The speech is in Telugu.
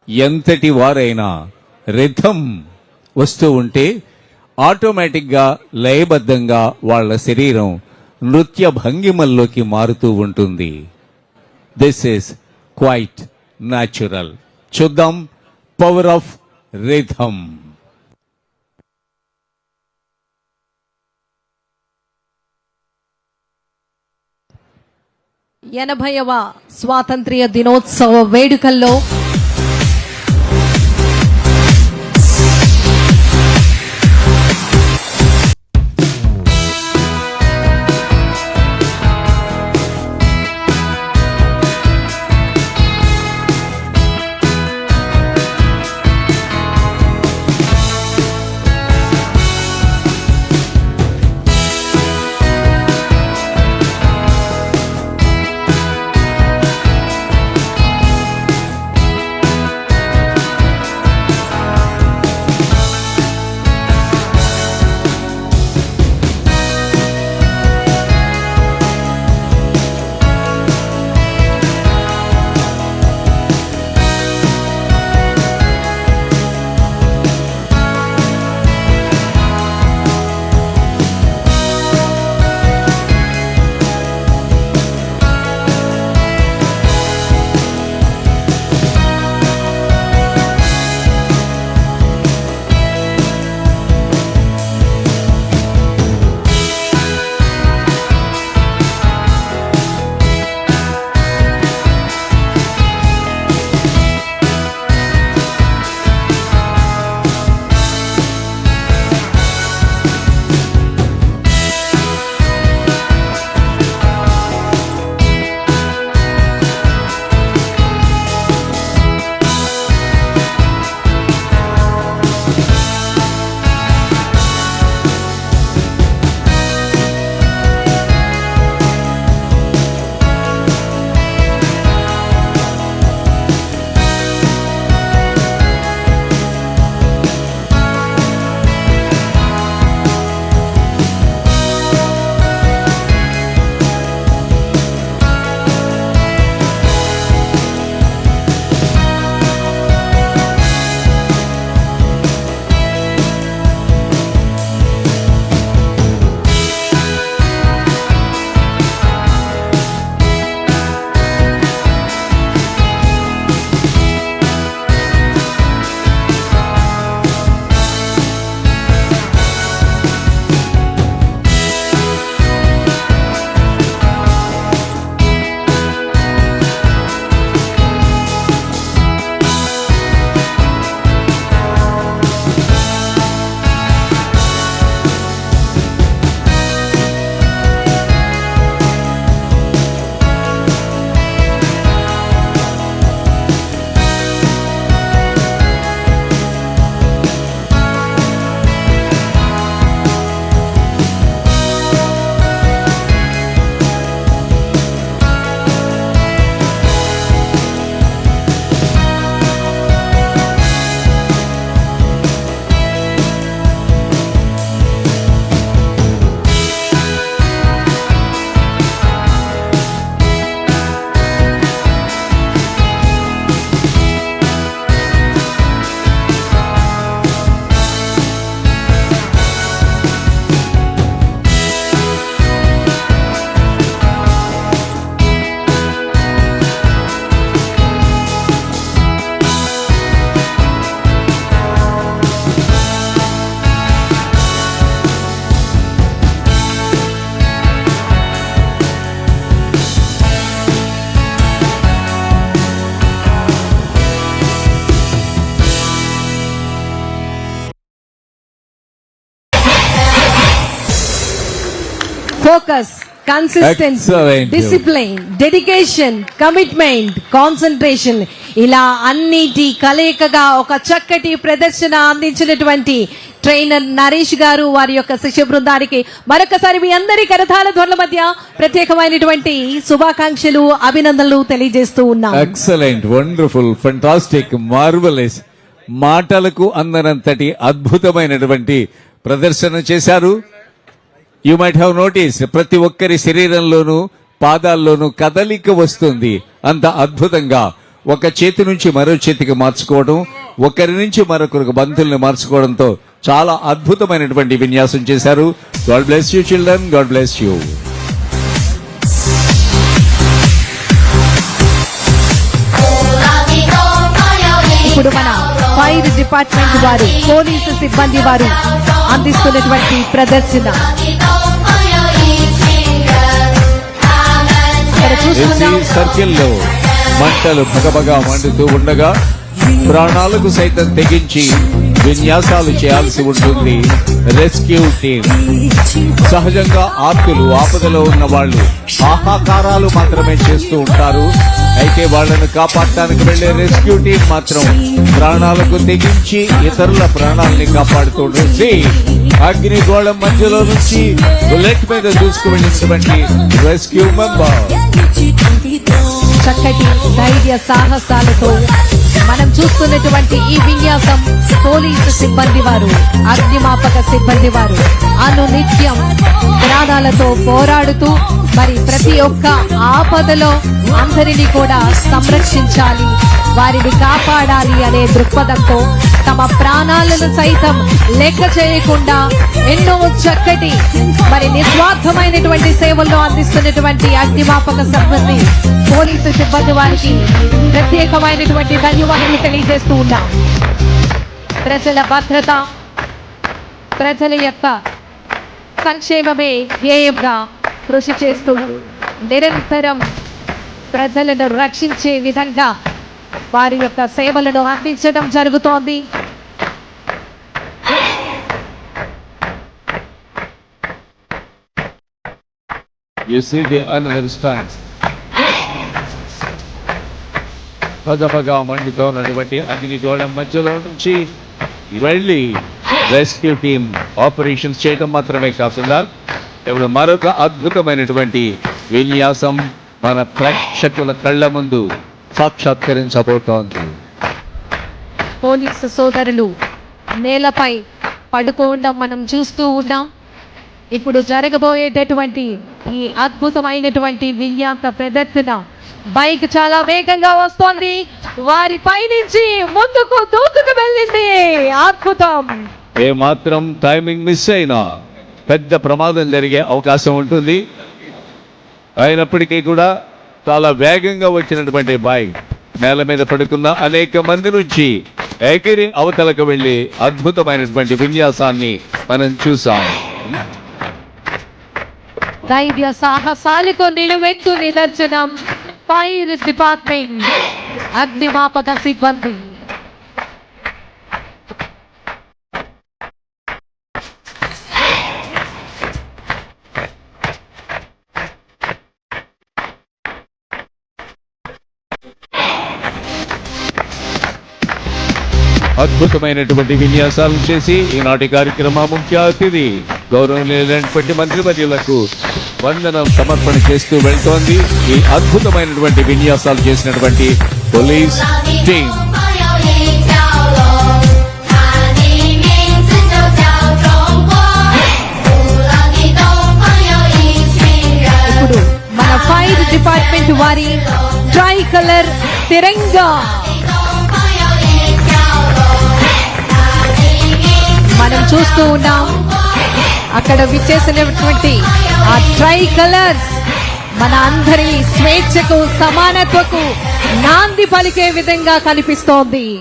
ఎంతటి వారైనా రిథం వస్తూ ఉంటే ఆటోమేటిక్గా లయబద్ధంగా వాళ్ళ శరీరం నృత్య భంగిమల్లోకి మారుతూ ఉంటుంది. This is quite natural. చూద్దాం పవర్ ఆఫ్ రిథం. ఎనభైవ స్వాతంత్ర్య దినోత్సవ వేడుకల్లో focus, consistency, discipline, dedication, commitment, concentration ఇలా అన్నిటి కలయికగా ఒక చక్కటి ప్రదర్శన అందించినటువంటి ట్రైనర్ నరేష్ గారు వారి యొక్క శిష్య బృందానికి మరొకసారి మీ అందరి కరతాళ ధ్వనుల మధ్య ప్రత్యేకమైనటువంటి శుభాకాంక్షలు, అభినందనలు తెలియజేస్తూ ఉన్నాం. ఎక్సలెంట్, వండర్ఫుల్, ఫెంటాస్టిక్, మార్వెలస్, మాటలకు అందనంతటి అద్భుతమైనటువంటి ప్రదర్శన చేశారు. యు మైట్ హ్యావ్ నోటీస్, ప్రతి ఒక్కరి శరీరంలోనూ పాదాల్లోనూ కదలిక వస్తుంది. అంత అద్భుతంగా ఒక చేతి నుంచి మరో చేతికి మార్చుకోవడం, ఒకరి నుంచి మరొకరికి బంతుల్ని మార్చుకోవడంతో చాలా అద్భుతమైనటువంటి విన్యాసం చేశారు. God bless you children, God bless you. ఇప్పుడు మన ఫైర్ డిపార్ట్మెంట్ వారు, పోలీసు సిబ్బంది వారు అందిస్తున్నటువంటి ప్రదర్శన ఇక్కడ చూస్తున్నాం. సర్కిల్లో మంటలు భగభగా మండుతూ ఉండగా ప్రాణాలకు సైతం తెగించి విన్యాసాలు చేయాల్సి ఉంటుంది రెస్క్యూ టీం. సహజంగా ఆర్తులు, ఆపదలో ఉన్న వాళ్ళు ఆహాకారాలు మాత్రమే చేస్తూ ఉంటారు. అయితే వాళ్ళను కాపాడటానికి వెళ్లే రెస్క్యూ టీం మాత్రం ప్రాణాలకు తెగించి ఇతరుల ప్రాణాలని కాపాడుతుంటుంది. అగ్నిగోళం మధ్యలో నుంచి బుల్లెట్ మీద దూసుకువెళ్ళినటువంటి రెస్క్యూ మెంబర్ చక్కటి ధైర్య సాహసాలతో మనం చూస్తున్నటువంటి ఈ విన్యాసం పోలీసు సిబ్బంది వారు, అగ్నిమాపక సిబ్బంది వారు అనునిత్యం ప్రాణాలతో పోరాడుతూ మరి ప్రతి ఒక్క ఆపదలో అందరినీ కూడా సంరక్షించాలి, వారిని కాపాడాలి అనే దృక్పథంతో తమ ప్రాణాలను సైతం లెక్క చేయకుండా ఎన్నో చక్కటి మరి నిస్వార్థమైనటువంటి సేవల్లో అందిస్తున్నటువంటి అగ్నిమాపక సిబ్బంది, పోలీసు సిబ్బంది వారికి ప్రత్యేకమైనటువంటి ధన్యవాదాలు తెలియజేస్తూ ఉన్నాం. ప్రజల భద్రత, ప్రజల యొక్క సంక్షేమమే ధ్యేయంగా కృషి చేస్తూ నిరంతరం ప్రజలను రక్షించే విధంగా వారి యొక్క సేవలను అందించడం జరుగుతోంది. You see the understand. పదపగా మండుతో ఉన్నటువంటి అగ్నిగోళం మధ్యలో నుంచి వెళ్ళి రెస్క్యూ టీం ఆపరేషన్స్ చేయడం మాత్రమే కాకుండా ఇప్పుడు మరొక అద్భుతమైనటువంటి విన్యాసం మన ప్రేక్షకుల కళ్ళ ముందు సాక్షాత్కరించబోతోంది. పోలీసు సోదరులు నేలపై పడుకోవడం మనం చూస్తూ ఉన్నాం. ఇప్పుడు జరగబోయేటటువంటి ఈ అద్భుతమైనటువంటి విన్యాస ప్రదర్శన బైక్ చాలా వేగంగా వస్తోంది, వారి పైనుంచి ముందుకు దూకుకు వెళ్ళింది. అద్భుతం. ఏ మాత్రం టైమింగ్ మిస్ అయినా పెద్ద ప్రమాదం జరిగే అవకాశం ఉంటుంది. అయినప్పటికీ కూడా చాలా వేగంగా వచ్చినటువంటి బైక్ నేల మీద పడుకున్న అనేక మంది నుంచి ఎగిరి అవతలకు వెళ్లి అద్భుతమైనటువంటి విన్యాసాన్ని మనం చూసాం. ధైర్య సాహసాలకు నిలువెత్తు నిదర్శనం ఫైర్ డిపార్ట్మెంట్ అగ్నిమాపక సిబ్బంది. అద్భుతమైనటువంటి విన్యాసాలు చేసి ఈనాటి కార్యక్రమ ముఖ్య అతిథి గౌరవనీయులైనటువంటి మంత్రివర్యులకు వందనం సమర్పణ చేస్తూ వెళ్తోంది ఈ అద్భుతమైనటువంటి విన్యాసాలు చేసినటువంటి పోలీస్ టీం. ఇప్పుడు మన ఫైర్ డిపార్ట్మెంట్ వారి ట్రై కలర్ తిరంగా మనం చూస్తూ ఉన్నాం. అక్కడ విచ్చేసినటువంటి ఆ ట్రై కలర్స్ మన అందరి స్వేచ్ఛకు, సమానత్వకు నాంది పలికే విధంగా కనిపిస్తోంది.